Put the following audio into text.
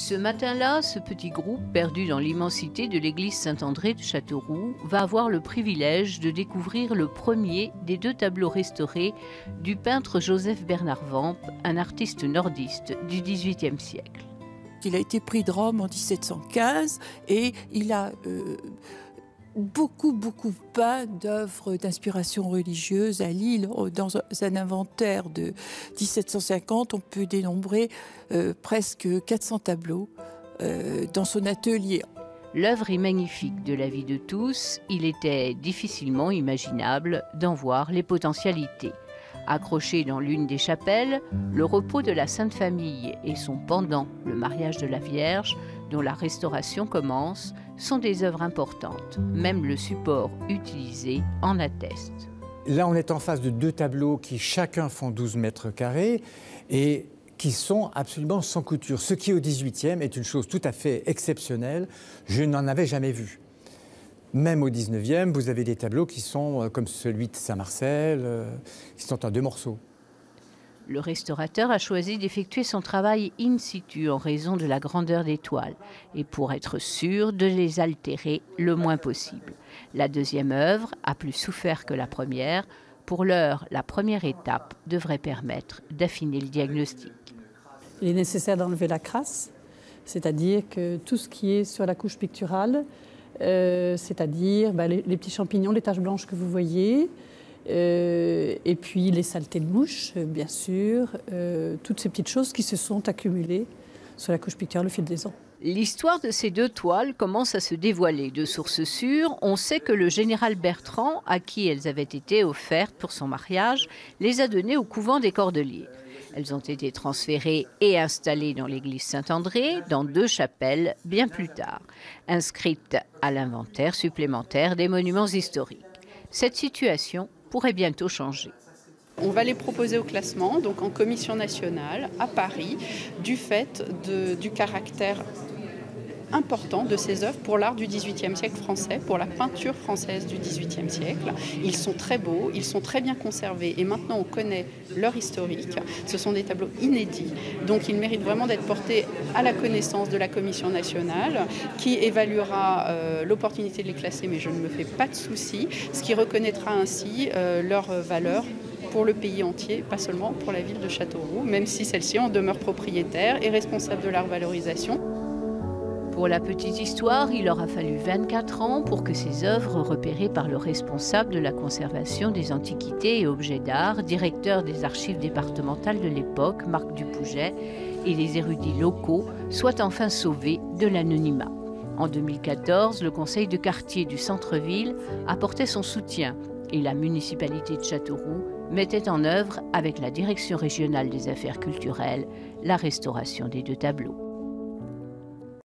Ce matin-là, ce petit groupe, perdu dans l'immensité de l'église Saint-André de Châteauroux, va avoir le privilège de découvrir le premier des 2 tableaux restaurés du peintre Joseph Bernard Vamp, un artiste nordiste du XVIIIe siècle. Il a été prix de Rome en 1715 et il a beaucoup peint d'œuvres d'inspiration religieuse à Lille. Dans un inventaire de 1750, on peut dénombrer presque 400 tableaux dans son atelier. L'œuvre est magnifique de la vie de tous. Il était difficilement imaginable d'en voir les potentialités. Accroché dans l'une des chapelles, le repos de la Sainte Famille et son pendant, le mariage de la Vierge, dont la restauration commence, sont des œuvres importantes. Même le support utilisé en atteste. Là, on est en face de 2 tableaux qui chacun font 12 mètres carrés et qui sont absolument sans couture. Ce qui, au XVIIIe, est une chose tout à fait exceptionnelle. Je n'en avais jamais vu. Même au XIXe, vous avez des tableaux qui sont comme celui de Saint-Marcel, qui sont en 2 morceaux. Le restaurateur a choisi d'effectuer son travail in situ en raison de la grandeur des toiles et pour être sûr de les altérer le moins possible. La deuxième œuvre a plus souffert que la première. Pour l'heure, la première étape devrait permettre d'affiner le diagnostic. Il est nécessaire d'enlever la crasse, c'est-à-dire que tout ce qui est sur la couche picturale, c'est-à-dire les petits champignons, les taches blanches que vous voyez, et puis les saletés de mouches, bien sûr, toutes ces petites choses qui se sont accumulées sur la couche picturale au fil des ans. L'histoire de ces 2 toiles commence à se dévoiler. De sources sûres, on sait que le général Bertrand, à qui elles avaient été offertes pour son mariage, les a données au couvent des Cordeliers. Elles ont été transférées et installées dans l'église Saint-André, dans 2 chapelles, bien plus tard, inscrites à l'inventaire supplémentaire des monuments historiques. Cette situation pourrait bientôt changer. On va les proposer au classement, donc en commission nationale, à Paris, du fait du caractère important de ces œuvres pour l'art du XVIIIe siècle français, pour la peinture française du XVIIIe siècle. Ils sont très beaux, ils sont très bien conservés et maintenant on connaît leur historique. Ce sont des tableaux inédits, donc ils méritent vraiment d'être portés à la connaissance de la commission nationale qui évaluera l'opportunité de les classer, mais je ne me fais pas de soucis, ce qui reconnaîtra ainsi leur valeur pour le pays entier, pas seulement pour la ville de Châteauroux, même si celle-ci en demeure propriétaire et responsable de leur valorisation. Pour la petite histoire, il aura fallu 24 ans pour que ces œuvres, repérées par le responsable de la conservation des antiquités et objets d'art, directeur des archives départementales de l'époque, Marc Dupouget, et les érudits locaux, soient enfin sauvées de l'anonymat. En 2014, le conseil de quartier du centre-ville apportait son soutien et la municipalité de Châteauroux mettait en œuvre, avec la direction régionale des affaires culturelles, la restauration des 2 tableaux.